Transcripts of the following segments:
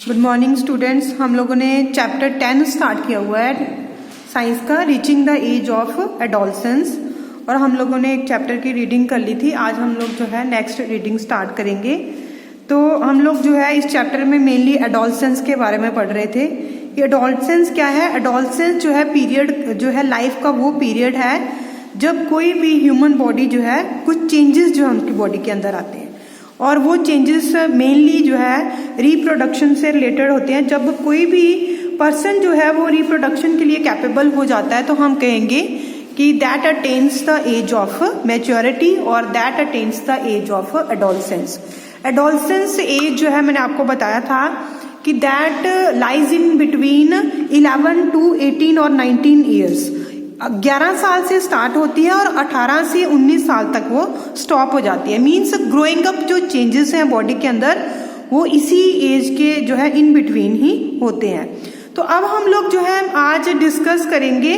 Good morning students. हम लोगों ने चैप्टर 10 स्टार्ट किया हुआ है साइंस का, reaching the age of adolescence, और हम लोगों ने एक चैप्टर की रीडिंग कर ली थी। आज हम लोग जो है नेक्स्ट रीडिंग स्टार्ट करेंगे। तो हम लोग जो है इस चैप्टर में मेनली एडोलसेंस के बारे में पढ़ रहे थे कि एडोलसेंस क्या है। एडोलसेंस जो है पीरियड जो है लाइफ का वो पीरियड है जब कोई भी ह्यूमन बॉडी जो है कुछ चेंजेस जो है उनकी बॉडी के अंदर आते हैं, और वो चेंजेस मेनली जो है रिप्रोडक्शन से रिलेटेड होते हैं। जब कोई भी पर्सन जो है वो रिप्रोडक्शन के लिए कैपेबल हो जाता है तो हम कहेंगे कि that attains the age of maturity और that attains the age of adolescence. Adolescence age जो है मैंने आपको बताया था कि that lies in between 11 to 18 और 19 ईयर्स। 11 साल से स्टार्ट होती है और 18 से 19 साल तक वो स्टॉप हो जाती है। मीन्स ग्रोइंग अप जो चेंजेस हैं बॉडी के अंदर वो इसी एज के जो है इन बिटवीन ही होते हैं। तो अब हम लोग जो है आज डिस्कस करेंगे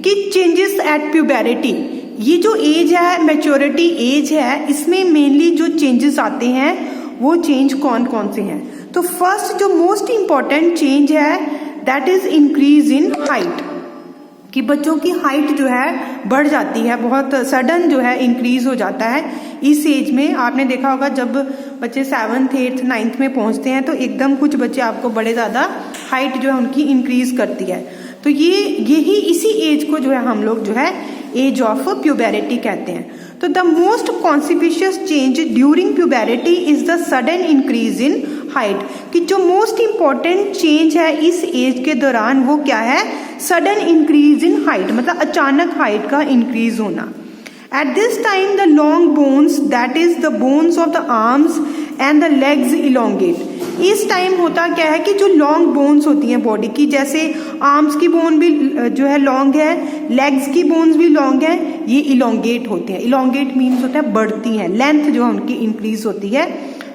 कि चेंजेस एट प्यूबेरिटी। ये जो एज है मैच्योरिटी एज है, इसमें मेनली जो चेंजेस आते हैं वो चेंज कौन कौन से हैं। तो फर्स्ट जो मोस्ट इंपॉर्टेंट चेंज है that is increase in height, कि बच्चों की हाइट जो है बढ़ जाती है, बहुत सडन जो है इंक्रीज हो जाता है इस एज में। आपने देखा होगा जब बच्चे 7th 8th 9th में पहुंचते हैं तो एकदम कुछ बच्चे आपको बड़े ज़्यादा हाइट जो है उनकी इंक्रीज करती है। तो यही इसी एज को जो है हम लोग जो है एज ऑफ प्यूबेरिटी कहते हैं। तो the most consequential change during puberty is the sudden increase in height, कि जो मोस्ट इंपॉर्टेंट चेंज है इस एज के दौरान वो क्या है, सडन इंक्रीज इन हाइट, मतलब अचानक हाइट का इंक्रीज होना। At this time the long bones that is the bones of the arms and the legs elongate. इस टाइम होता क्या है कि जो लॉन्ग बोन्स होती हैं बॉडी की, जैसे आर्म्स की बोन भी जो है लॉन्ग है, लेग्स की बोन्स भी लॉन्ग है, ये इलोंगेट होते हैं। इलोंगेट मीन्स होता है बढ़ती हैं, लेंथ जो है उनकी इंक्रीज होती है।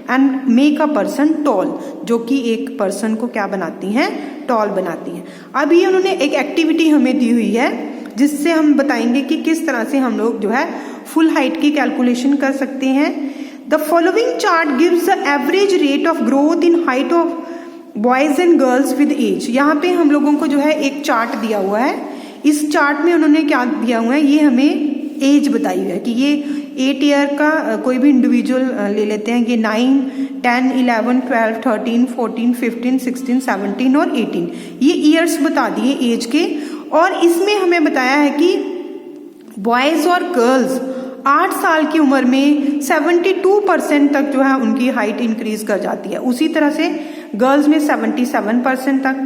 And make a person tall, जो कि एक पर्सन को क्या बनाती हैं, टॉल बनाती हैं। अब ये उन्होंने एक एक्टिविटी हमें दी हुई है जिससे हम बताएंगे कि किस तरह से हम लोग जो है फुल हाइट की कैलकुलेशन कर सकते हैं। The following chart gives the average rate of growth in height of boys and girls with age. यहाँ पे हम लोगों को जो है एक चार्ट दिया हुआ है। इस चार्ट में उन्होंने क्या दिया हुआ है, ये हमें एज बताई हुई है कि ये 8 ईयर का कोई भी इंडिविजुअल ले लेते हैं, ये 9, 10, 11, 12, 13, 14, 15, 16, 17 और 18 ये ईयर्स बता दिए एज के। और इसमें हमें बताया है कि बॉयज और गर्ल्स 8 साल की उम्र में 72% तक जो है उनकी हाइट इंक्रीज कर जाती है। उसी तरह से गर्ल्स में 77% तक,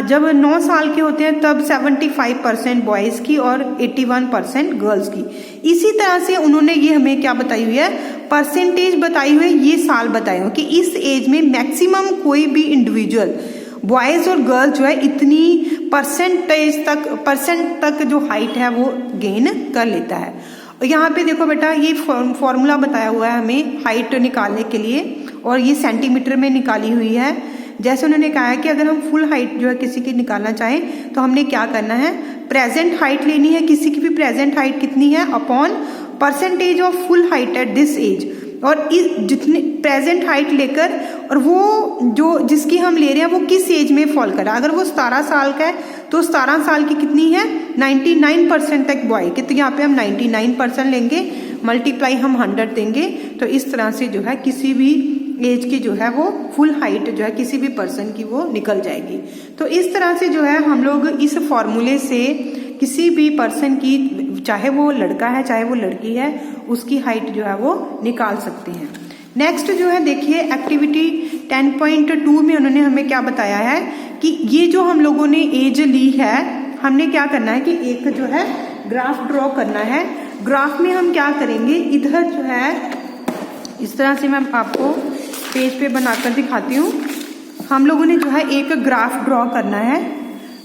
जब 9 साल के होते हैं तब 75% बॉयज की और 81% गर्ल्स की। इसी तरह से उन्होंने ये हमें क्या बताई हुई है, परसेंटेज बताई हुई है, ये साल बताए हुए कि इस एज में मैक्सिमम कोई भी इंडिविजुअल बॉयज और गर्ल्स जो है इतनी परसेंट तक जो हाइट है वो गेन कर लेता है। और यहाँ पे देखो बेटा ये फॉर्मूला बताया हुआ है हमें हाइट निकालने के लिए, और ये सेंटीमीटर में निकाली हुई है। जैसे उन्होंने कहा है कि अगर हम फुल हाइट जो है किसी की निकालना चाहें तो हमने क्या करना है, प्रेजेंट हाइट लेनी है, किसी की भी प्रेजेंट हाइट कितनी है upon percentage of full height at this age. और जितने प्रेजेंट हाइट लेकर और वो जो जिसकी हम ले रहे हैं वो किस एज में फॉल कर रहा है। अगर वो 17 साल का है तो 17 साल की कितनी है, 99% तक बॉय की, तो यहाँ पे हम 99% लेंगे, मल्टीप्लाई हम 100 देंगे। तो इस तरह से जो है किसी भी एज की जो है वो फुल हाइट जो है किसी भी पर्सन की वो निकल जाएगी। तो इस तरह से जो है हम लोग इस फॉर्मूले से किसी भी पर्सन की, चाहे वो लड़का है चाहे वो लड़की है, उसकी हाइट जो है वो निकाल सकते हैं। नेक्स्ट जो है देखिए एक्टिविटी 10.2 में उन्होंने हमें क्या बताया है कि ये जो हम लोगों ने एज ली है, हमने क्या करना है कि एक जो है ग्राफ ड्रॉ करना है। ग्राफ में हम क्या करेंगे, इधर जो है इस तरह से मैं आपको पेज पे बनाकर दिखाती हूँ। हम लोगों ने जो है एक ग्राफ ड्रॉ करना है।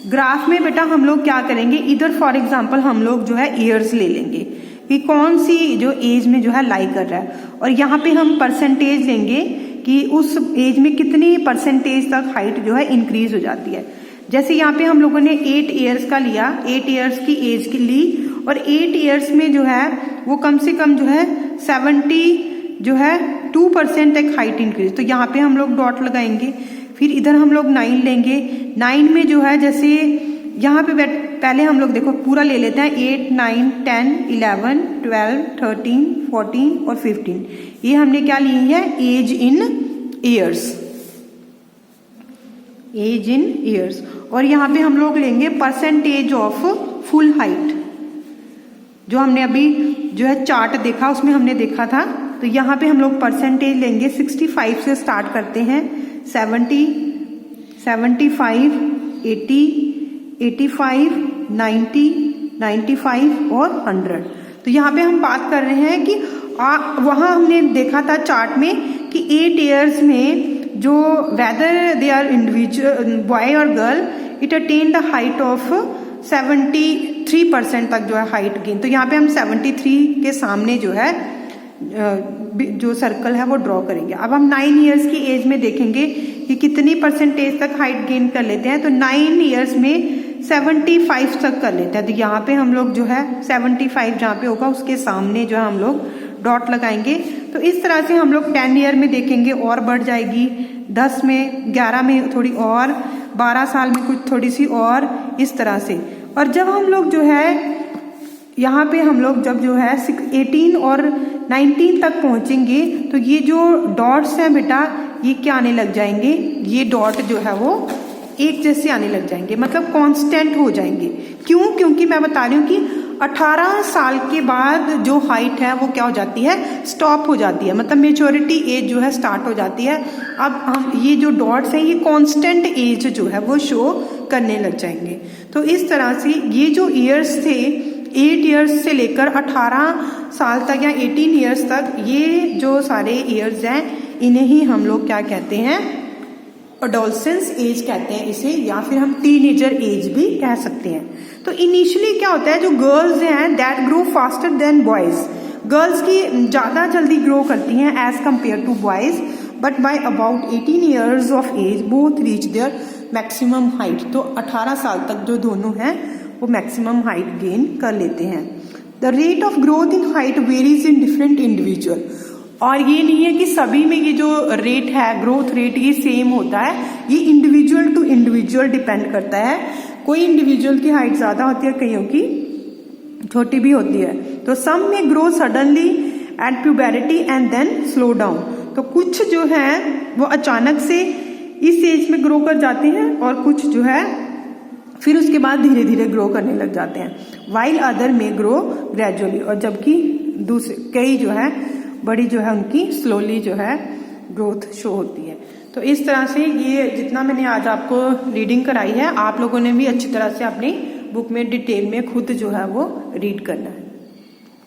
ग्राफ में बेटा हम लोग क्या करेंगे, इधर फॉर एग्जांपल हम लोग जो है ईयर्स ले लेंगे कि कौन सी जो एज में जो है लाई कर रहा है, और यहाँ पे हम परसेंटेज लेंगे कि उस एज में कितनी परसेंटेज तक हाइट जो है इंक्रीज हो जाती है। जैसे यहाँ पे हम लोगों ने 8 ईयर्स का लिया, 8 ईयर्स की एज की ली, और 8 ईयर्स में जो है वो कम से कम जो है 70 जो है 2% तक हाइट इंक्रीज। तो यहाँ पे हम लोग डॉट लगाएंगे। फिर इधर हम लोग 9 लेंगे। 9 में जो है जैसे यहाँ पे पहले हम लोग देखो पूरा ले लेते हैं 8, 9, 10, 11, 12, 13, 14 और 15। ये हमने क्या ली है, age in years, age in years. और यहाँ पे हम लोग लेंगे परसेंटेज ऑफ फुल हाइट, जो हमने अभी जो है चार्ट देखा उसमें हमने देखा था। तो यहाँ पे हम लोग परसेंटेज लेंगे, 65 से स्टार्ट करते हैं, 70, 75, 80, 85, 90, 95 और 100। तो यहाँ पे हम बात कर रहे हैं कि वहाँ हमने देखा था चार्ट में कि 8 ईयर्स में जो whether they are individual boy और girl, it attain the height of 73% तक जो है हाइट गेन। तो यहाँ पे हम 73 के सामने जो है जो सर्कल है वो ड्रॉ करेंगे। अब हम 9 ईयर्स की एज में देखेंगे कि कितनी परसेंटेज तक हाइट गेन कर लेते हैं। तो 9 ईयर्स में 75 तक कर लेते हैं। तो यहाँ पे हम लोग जो है 75 जहाँ पे होगा उसके सामने जो है हम लोग डॉट लगाएंगे। तो इस तरह से हम लोग 10 ईयर में देखेंगे और बढ़ जाएगी, 10 में, 11 में थोड़ी और, 12 साल में कुछ थोड़ी सी और, इस तरह से। और जब हम लोग जो है यहाँ पे हम लोग जब जो है 18 और 19 तक पहुंचेंगे तो ये जो डॉट्स हैं बेटा ये क्या आने लग जाएंगे, ये डॉट जो है वो एक जैसे आने लग जाएंगे, मतलब कांस्टेंट हो जाएंगे। क्यों? क्योंकि मैं बता रही हूँ कि 18 साल के बाद जो हाइट है वो क्या हो जाती है, स्टॉप हो जाती है, मतलब मेच्योरिटी एज जो है स्टार्ट हो जाती है। अब हम ये जो डॉट्स हैं ये कांस्टेंट एज जो है वो शो करने लग जाएंगे। तो इस तरह से ये जो ईयर्स थे 8 ईयर्स से लेकर 18 साल तक या 18 ईयर्स तक, ये जो सारे ईयर्स हैं इन्हें ही हम लोग क्या कहते हैं, एडोलसेंस एज कहते हैं इसे, या फिर हम टीनेजर एज भी कह सकते हैं। तो इनिशियली क्या होता है, जो गर्ल्स हैं that grow faster than boys, girls की ज़्यादा जल्दी ग्रो करती हैं as compare to boys, but by about 18 years of age both reach their maximum height. तो 18 साल तक जो दोनों हैं वो मैक्सिमम हाइट गेन कर लेते हैं। The rate of growth in height varies in different individual, और ये नहीं है कि सभी में ये जो रेट है, ग्रोथ रेट, ये सेम होता है, ये इंडिविजुअल टू इंडिविजुअल डिपेंड करता है। कोई इंडिविजुअल की हाइट ज्यादा होती है, कईयों की छोटी भी होती है। तो सम में grow suddenly at puberty and then slow down, तो कुछ जो है वो अचानक से इस एज में ग्रो कर जाते हैं और कुछ जो है फिर उसके बाद धीरे धीरे ग्रो करने लग जाते हैं। वाइल अदर में ग्रो ग्रेजुअली, और जबकि दूसरे कई जो है बड़ी जो है उनकी स्लोली जो है ग्रोथ शो होती है। तो इस तरह से ये जितना मैंने आज आपको रीडिंग कराई है, आप लोगों ने भी अच्छी तरह से अपनी बुक में डिटेल में खुद जो है वो रीड करना है।